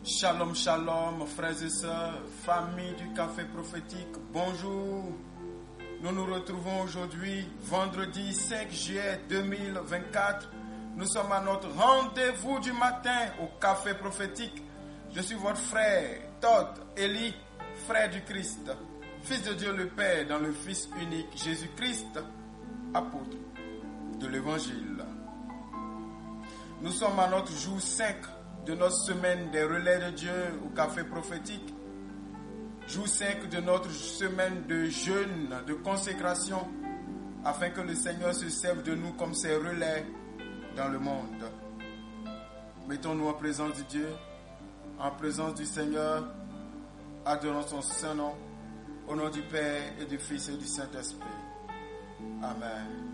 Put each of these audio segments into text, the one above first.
Shalom, shalom, frères et sœurs, famille du Café Prophétique, bonjour. Nous nous retrouvons aujourd'hui, vendredi 5 juillet 2024. Nous sommes à notre rendez-vous du matin au Café Prophétique. Je suis votre frère, Todd Eli, frère du Christ, Fils de Dieu le Père dans le Fils unique Jésus-Christ, apôtre de l'Évangile. Nous sommes à notre jour 5 de notre semaine des relais de Dieu au Café Prophétique. Jour 5 de notre semaine de jeûne, de consécration, afin que le Seigneur se serve de nous comme ses relais dans le monde. Mettons-nous en présence de Dieu, en présence du Seigneur, adorons son saint nom, au nom du Père et du Fils et du Saint-Esprit. Amen.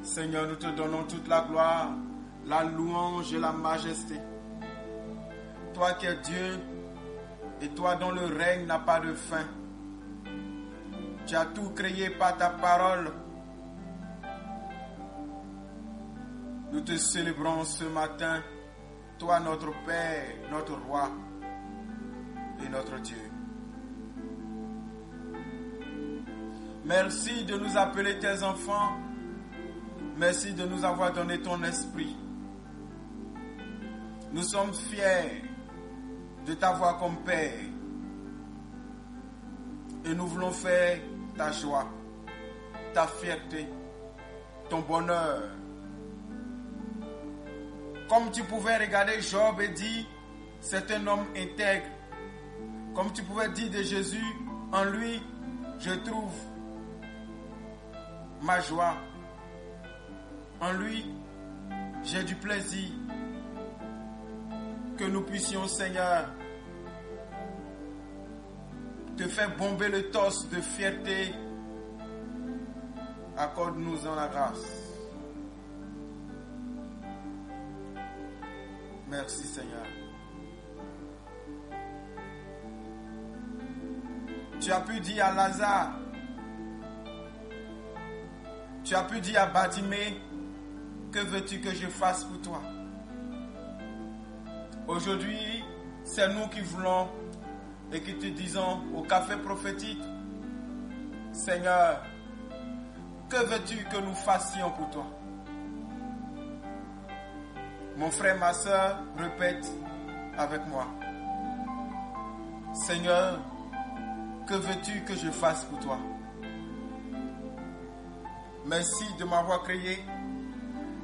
Seigneur, nous te donnons toute la gloire, la louange et la majesté. Toi qui es Dieu et toi dont le règne n'a pas de fin. Tu as tout créé par ta parole. Nous te célébrons ce matin, toi notre Père, notre Roi et notre Dieu. Merci de nous appeler tes enfants. Merci de nous avoir donné ton esprit. Nous sommes fiers de t'avoir comme Père. Et nous voulons faire ta joie, ta fierté, ton bonheur. Comme tu pouvais regarder Job et dire, c'est un homme intègre. Comme tu pouvais dire de Jésus, en lui, je trouve ma joie. En lui, j'ai du plaisir. Que nous puissions, Seigneur, te faire bomber le torse de fierté. Accorde-nous-en la grâce. Merci, Seigneur. Tu as pu dire à Lazare, tu as pu dire à Bartimée, que veux-tu que je fasse pour toi? Aujourd'hui, c'est nous qui voulons et qui te disons au Café Prophétique, Seigneur, que veux-tu que nous fassions pour toi? Mon frère, ma soeur, répète avec moi. Seigneur, que veux-tu que je fasse pour toi? Merci de m'avoir créé.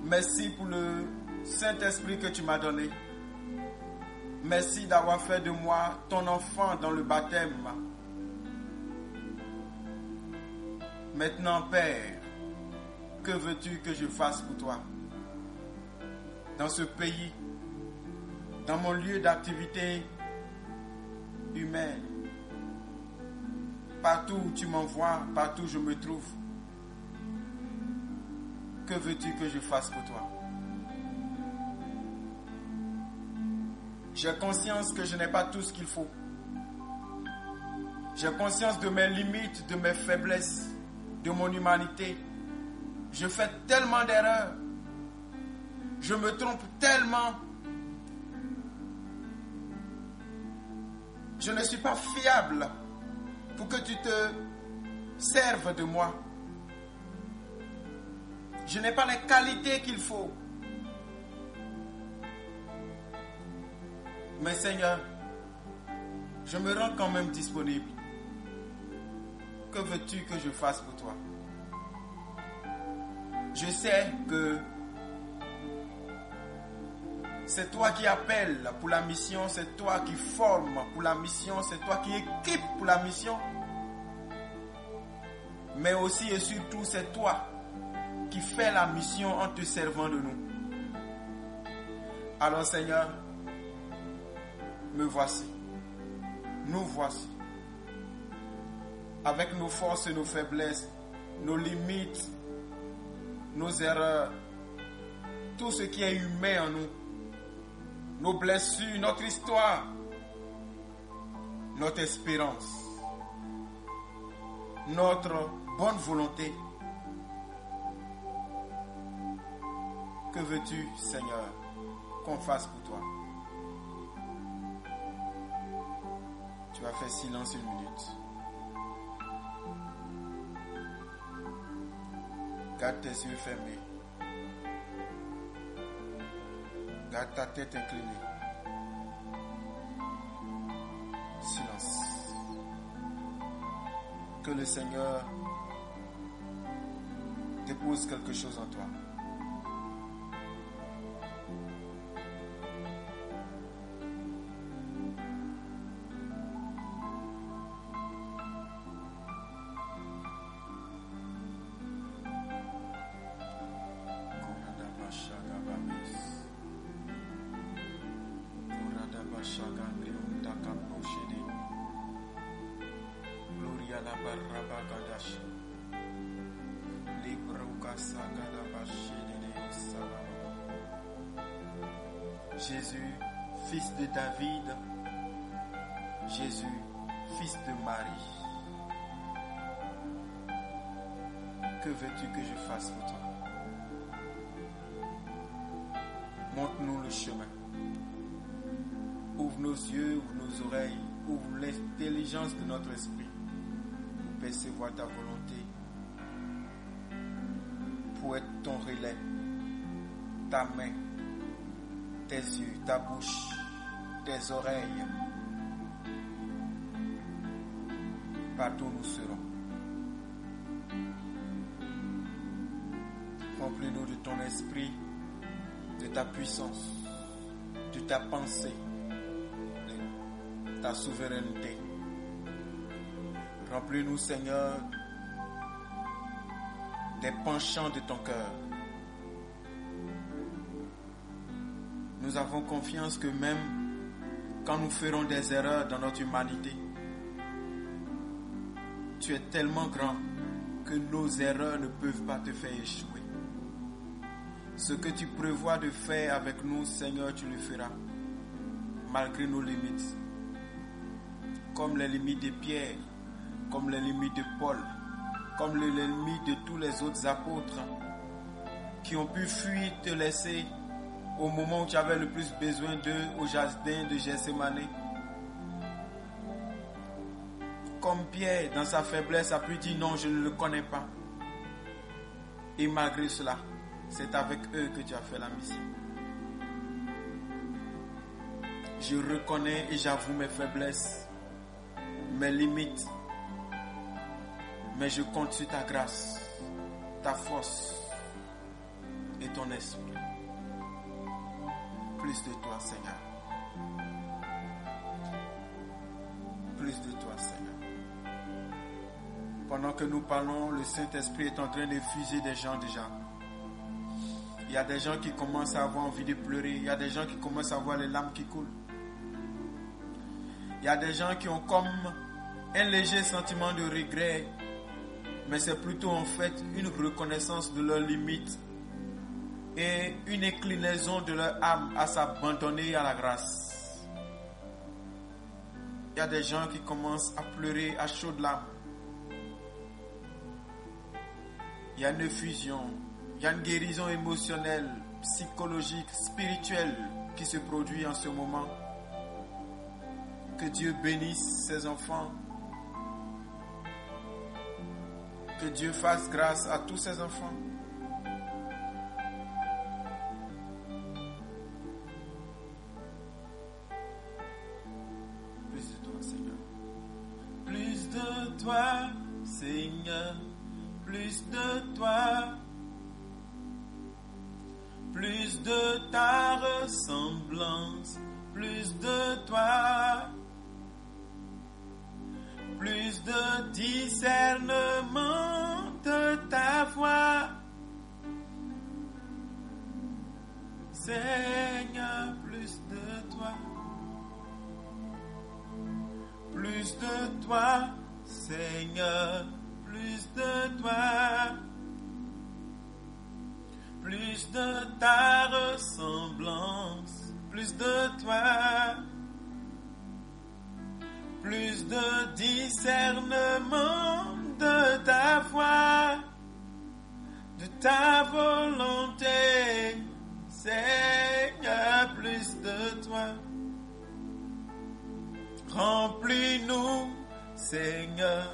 Merci pour le Saint-Esprit que tu m'as donné. Merci d'avoir fait de moi ton enfant dans le baptême. Maintenant, Père, que veux-tu que je fasse pour toi? Dans ce pays, dans mon lieu d'activité humaine, partout où tu m'envoies, partout où je me trouve, que veux-tu que je fasse pour toi? J'ai conscience que je n'ai pas tout ce qu'il faut. J'ai conscience de mes limites, de mes faiblesses, de mon humanité. Je fais tellement d'erreurs. Je me trompe tellement. Je ne suis pas fiable pour que tu te serves de moi. Je n'ai pas les qualités qu'il faut. Mais Seigneur, je me rends quand même disponible. Que veux-tu que je fasse pour toi? Je sais que c'est toi qui appelles pour la mission, c'est toi qui formes pour la mission, c'est toi qui équipes pour la mission. Mais aussi et surtout, c'est toi qui fait la mission en te servant de nous. Alors Seigneur, me voici. Nous voici. Avec nos forces et nos faiblesses, nos limites, nos erreurs, tout ce qui est humain en nous, nos blessures, notre histoire, notre espérance, notre bonne volonté. Que veux-tu, Seigneur, qu'on fasse pour toi? Tu vas faire silence une minute. Garde tes yeux fermés. Garde ta tête inclinée. Silence. Que le Seigneur dépose quelque chose en toi. Jésus, fils de David, Jésus, fils de Marie, que veux-tu que je fasse pour toi? Montre-nous le chemin. Ouvre nos yeux, ouvre nos oreilles, ouvre l'intelligence de notre esprit pour percevoir ta volonté, pour être ton relais, ta main, tes yeux, ta bouche, tes oreilles, partout où nous serons. Remplis-nous de ton esprit, de ta puissance, de ta pensée, de ta souveraineté. Remplis-nous, Seigneur, des penchants de ton cœur. Nous avons confiance que même quand nous ferons des erreurs dans notre humanité, tu es tellement grand que nos erreurs ne peuvent pas te faire échouer. Ce que tu prévois de faire avec nous, Seigneur, tu le feras, malgré nos limites. Comme les limites de Pierre, comme les limites de Paul, comme les limites de tous les autres apôtres qui ont pu fuir, te laisser au moment où tu avais le plus besoin d'eux, au jardin de Gethsémane. Comme Pierre, dans sa faiblesse, a pu dire non, je ne le connais pas. Et malgré cela, c'est avec eux que tu as fait la mission. Je reconnais et j'avoue mes faiblesses, mes limites, mais je compte sur ta grâce, ta force et ton esprit. Plus de toi, Seigneur. Plus de toi, Seigneur. Pendant que nous parlons, le Saint-Esprit est en train de fuser des gens déjà. Il y a des gens qui commencent à avoir envie de pleurer. Il y a des gens qui commencent à avoir les larmes qui coulent. Il y a des gens qui ont comme un léger sentiment de regret, mais c'est plutôt en fait une reconnaissance de leurs limites et une inclinaison de leur âme à s'abandonner à la grâce. Il y a des gens qui commencent à pleurer à chaudes larmes. Il y a une fusion, il y a une guérison émotionnelle, psychologique, spirituelle qui se produit en ce moment. Que Dieu bénisse ses enfants. Que Dieu fasse grâce à tous ses enfants. Plus de toi, Seigneur. Plus de toi, Seigneur. Plus de toi. Plus de ta ressemblance. Plus de toi. Plus de discernement de ta voix. Seigneur, plus de toi. Plus de toi, Seigneur, plus de toi. Plus de ta ressemblance, plus de toi. Plus de discernement de ta voix, de ta volonté, Seigneur, plus de toi. Remplis-nous, Seigneur,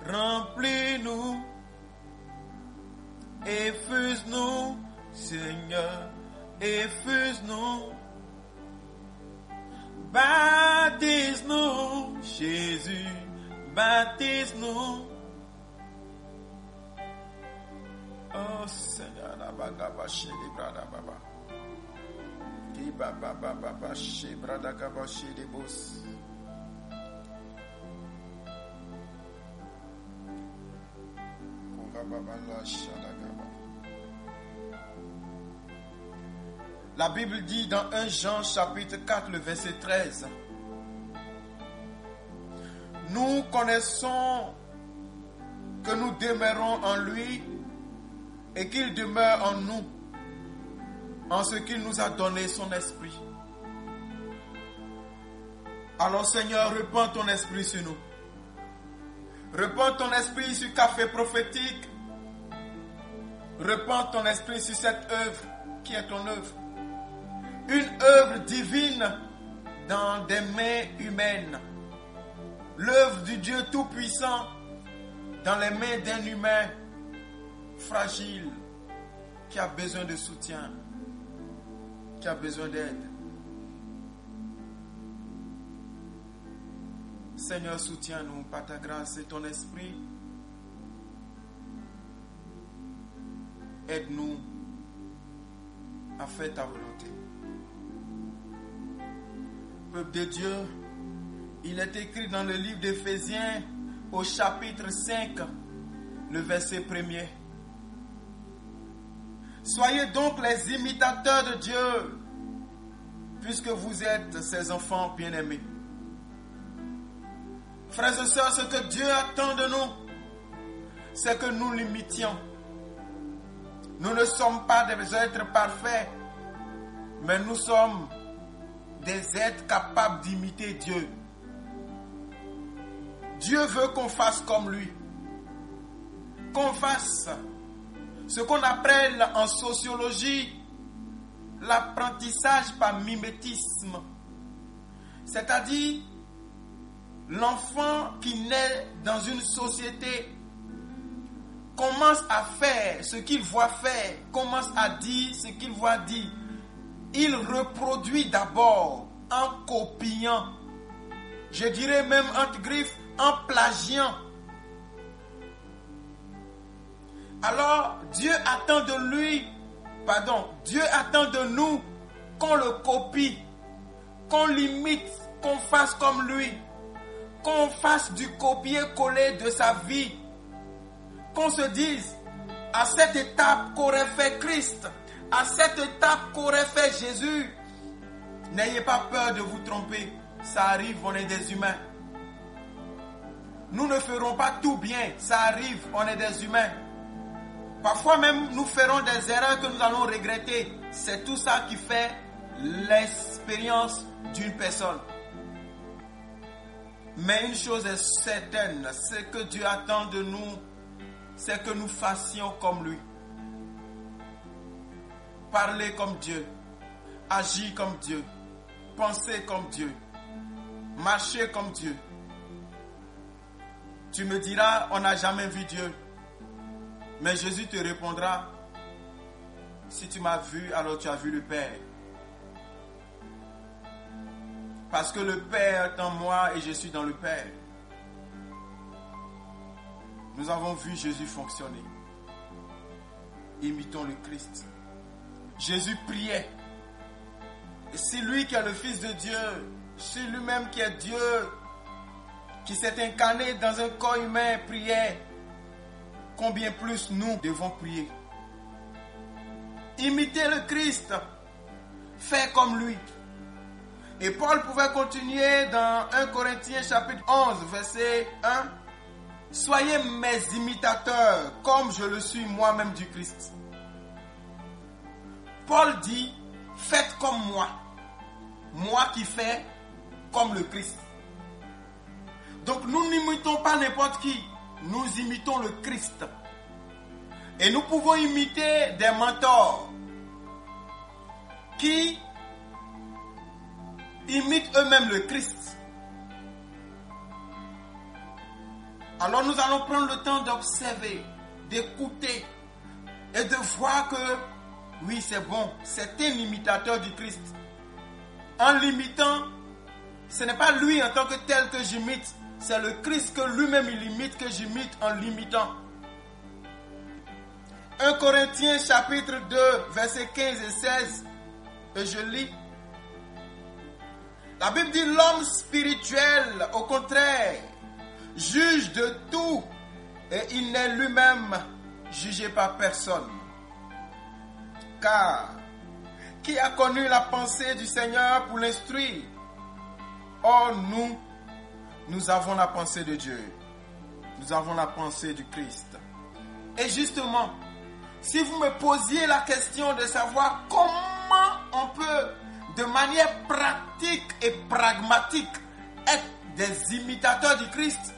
remplis-nous. Effuse-nous, Seigneur, effuse-nous. Baptise-nous, Jésus, baptise-nous. Oh Seigneur, la bagaba chez les brada baba. Qui baba baba chez brada gaba chez les boss. La Bible dit dans 1 Jean chapitre 4 le verset 13. Nous connaissons que nous demeurons en lui et qu'il demeure en nous, en ce qu'il nous a donné son esprit. Alors Seigneur, répands ton esprit sur nous. Répands ton esprit sur Café Prophétique. Répands ton esprit sur cette œuvre qui est ton œuvre. Une œuvre divine dans des mains humaines. L'œuvre du Dieu Tout-Puissant dans les mains d'un humain fragile qui a besoin de soutien, qui a besoin d'aide. Seigneur, soutiens-nous par ta grâce et ton esprit. Aide-nous à faire ta volonté. Peuple de Dieu, il est écrit dans le livre d'Éphésiens au chapitre 5, le verset 1er. Soyez donc les imitateurs de Dieu, puisque vous êtes ses enfants bien-aimés. Frères et sœurs, ce que Dieu attend de nous, c'est que nous l'imitions. Nous ne sommes pas des êtres parfaits, mais nous sommes des êtres capables d'imiter Dieu. Dieu veut qu'on fasse comme lui. Qu'on fasse ce qu'on appelle en sociologie l'apprentissage par mimétisme. C'est-à-dire l'enfant qui naît dans une société commence à faire ce qu'il voit faire, commence à dire ce qu'il voit dire. Il reproduit d'abord en copiant, je dirais même entre griffes, en plagiant. Alors Dieu attend de nous qu'on le copie, qu'on l'imite, qu'on fasse comme lui, qu'on fasse du copier-coller de sa vie, qu'on se dise à cette étape qu'aurait fait Christ, à cette étape qu'aurait fait Jésus. N'ayez pas peur de vous tromper, ça arrive, on est des humains. Nous ne ferons pas tout bien, ça arrive, on est des humains. Parfois même, nous ferons des erreurs que nous allons regretter. C'est tout ça qui fait l'expérience d'une personne. Mais une chose est certaine, ce que Dieu attend de nous, c'est que nous fassions comme lui. Parler comme Dieu, agir comme Dieu, penser comme Dieu, marcher comme Dieu. Tu me diras, on n'a jamais vu Dieu. Mais Jésus te répondra, si tu m'as vu, alors tu as vu le Père. Parce que le Père est en moi et je suis dans le Père. Nous avons vu Jésus fonctionner. Imitons le Christ. Jésus priait. Et c'est lui qui est le Fils de Dieu. C'est lui-même qui est Dieu, qui s'est incarné dans un corps humain, priait. Combien plus nous devons prier. Imitez le Christ. Faites comme lui. Et Paul pouvait continuer dans 1 Corinthiens chapitre 11, verset 1. Soyez mes imitateurs, comme je le suis moi-même du Christ. Paul dit, faites comme moi. Moi qui fais comme le Christ. Donc nous n'imitons pas n'importe qui. Nous imitons le Christ. Et nous pouvons imiter des mentors. qui imitent eux-mêmes le Christ. Alors nous allons prendre le temps d'observer, d'écouter et de voir que oui, c'est bon, c'est un imitateur du Christ. En l'imitant, ce n'est pas lui en tant que tel que j'imite, c'est le Christ que lui-même il imite, que j'imite en l'imitant. 1 Corinthiens chapitre 2, versets 15 et 16, et je lis. La Bible dit l'homme spirituel, au contraire, juge de tout et il n'est lui-même jugé par personne. Car qui a connu la pensée du Seigneur pour l'instruire? Or nous avons la pensée de Dieu. Nous avons la pensée du Christ. Et justement, si vous me posiez la question de savoir comment on peut, de manière pratique et pragmatique, être des imitateurs du Christ,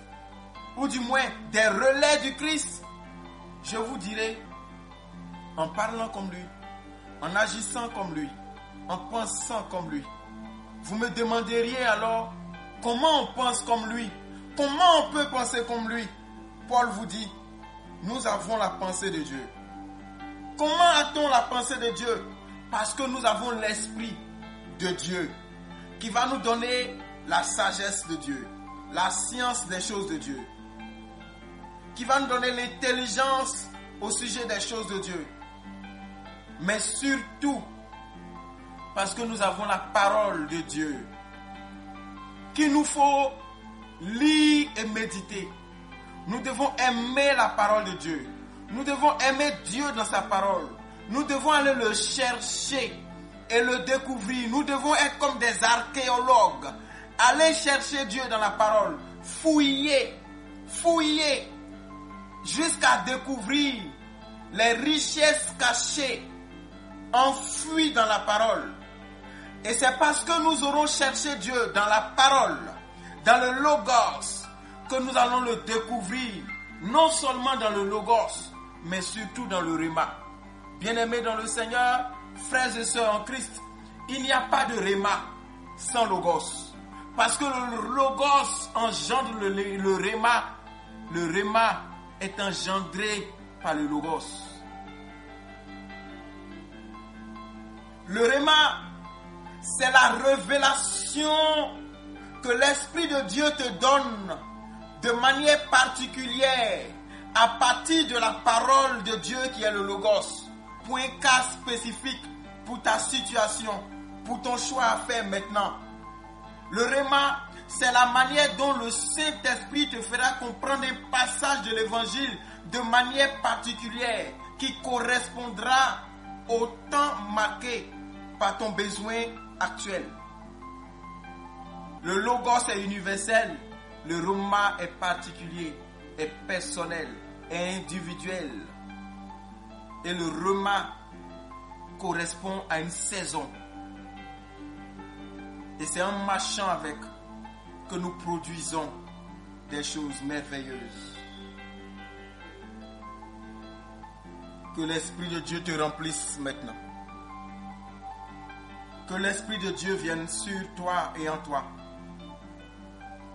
ou du moins des relais du Christ, je vous dirai, en parlant comme lui, en agissant comme lui, en pensant comme lui. Vous me demanderiez alors, comment on pense comme lui? Comment on peut penser comme lui? Paul vous dit, nous avons la pensée de Dieu. Comment a-t-on la pensée de Dieu? Parce que nous avons l'Esprit de Dieu qui va nous donner la sagesse de Dieu, la science des choses de Dieu, qui va nous donner l'intelligence au sujet des choses de Dieu. Mais surtout, parce que nous avons la parole de Dieu, qu'il nous faut lire et méditer. Nous devons aimer la parole de Dieu. Nous devons aimer Dieu dans sa parole. Nous devons aller le chercher et le découvrir. Nous devons être comme des archéologues. Aller chercher Dieu dans la parole. Fouiller jusqu'à découvrir les richesses cachées, enfouies dans la parole. Et c'est parce que nous aurons cherché Dieu dans la parole, dans le Logos, que nous allons le découvrir, non seulement dans le Logos, mais surtout dans le Réma. Bien-aimés dans le Seigneur, frères et sœurs en Christ, il n'y a pas de Réma sans Logos. Parce que le Logos engendre le Réma. Le Réma est engendré par le Logos. Le Réma, c'est la révélation que l'Esprit de Dieu te donne de manière particulière à partir de la parole de Dieu qui est le Logos, pour un cas spécifique, pour ta situation, pour ton choix à faire maintenant. Le Réma, c'est la manière dont le Saint-Esprit te fera comprendre un passage de l'Évangile de manière particulière qui correspondra au temps marqué par ton besoin actuel. Le Logos est universel, le Réma est particulier, est personnel, est individuel. Et le Réma correspond à une saison. Et c'est en marchant avec que nous produisons des choses merveilleuses. Que l'Esprit de Dieu te remplisse maintenant. Que l'Esprit de Dieu vienne sur toi et en toi.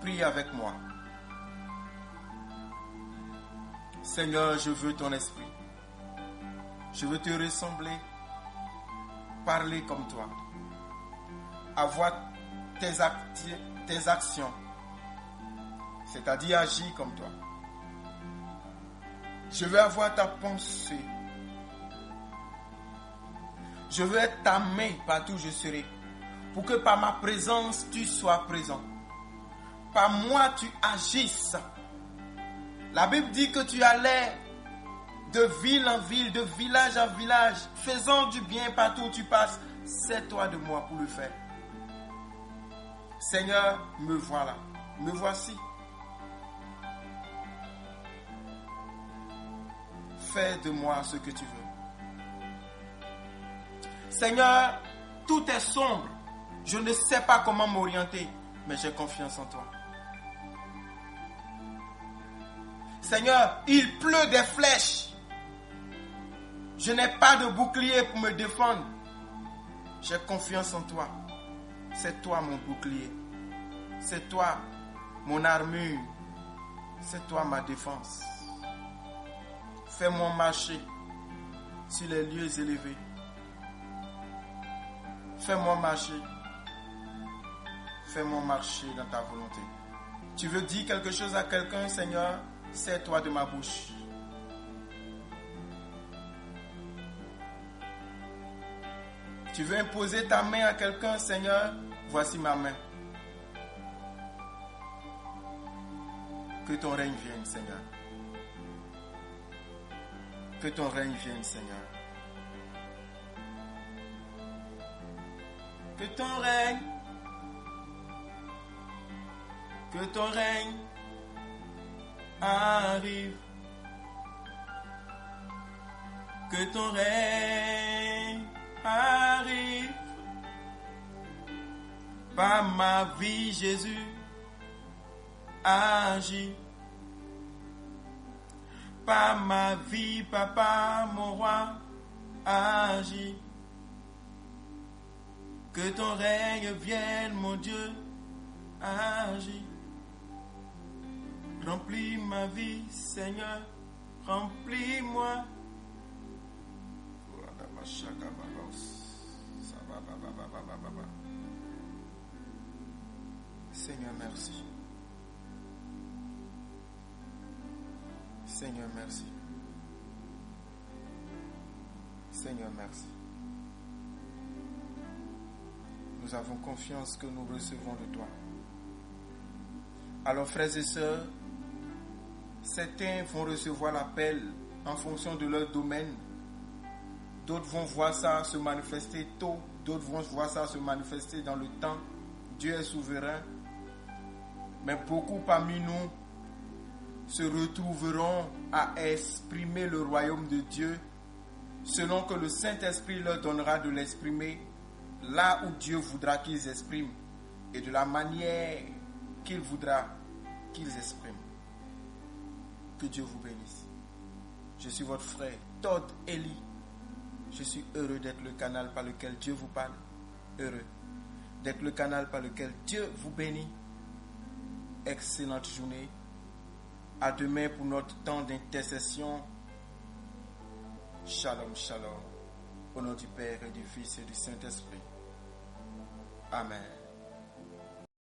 Prie avec moi. Seigneur, je veux ton Esprit. Je veux te ressembler, parler comme toi, avoir tes actions, c'est-à-dire agir comme toi. Je veux avoir ta pensée. Je veux être ta main partout où je serai, pour que par ma présence, tu sois présent. Par moi, tu agisses. La Bible dit que tu allais de ville en ville, de village en village, faisant du bien partout où tu passes. C'est toi de moi pour le faire. Seigneur, me voilà, me voici. Fais de moi ce que tu veux. Seigneur, tout est sombre. Je ne sais pas comment m'orienter, mais j'ai confiance en toi. Seigneur, il pleut des flèches. Je n'ai pas de bouclier pour me défendre. J'ai confiance en toi. C'est toi mon bouclier. C'est toi mon armure. C'est toi ma défense. Fais-moi marcher sur les lieux élevés. Fais-moi marcher. Fais-moi marcher dans ta volonté. Tu veux dire quelque chose à quelqu'un, Seigneur, sers-toi de ma bouche. Tu veux imposer ta main à quelqu'un, Seigneur, voici ma main. Que ton règne vienne, Seigneur. Que ton règne vienne, Seigneur. Que ton règne arrive. Que ton règne arrive. Par ma vie, Jésus, agis. Par ma vie, Papa, mon roi, agis. Que ton règne vienne, mon Dieu, agis. Remplis ma vie, Seigneur, remplis-moi. Seigneur, merci. Seigneur, merci. Seigneur, merci. Nous avons confiance que nous recevons de toi. Alors, frères et sœurs, certains vont recevoir l'appel en fonction de leur domaine. D'autres vont voir ça se manifester tôt. D'autres vont voir ça se manifester dans le temps. Dieu est souverain. Mais beaucoup parmi nous se retrouveront à exprimer le royaume de Dieu selon que le Saint-Esprit leur donnera de l'exprimer là où Dieu voudra qu'ils expriment et de la manière qu'il voudra qu'ils expriment. Que Dieu vous bénisse. Je suis votre frère Todd Eli. Je suis heureux d'être le canal par lequel Dieu vous parle. Heureux d'être le canal par lequel Dieu vous bénit. Excellente journée. À demain pour notre temps d'intercession. Shalom, shalom. Au nom du Père et du Fils et du Saint-Esprit. Amen.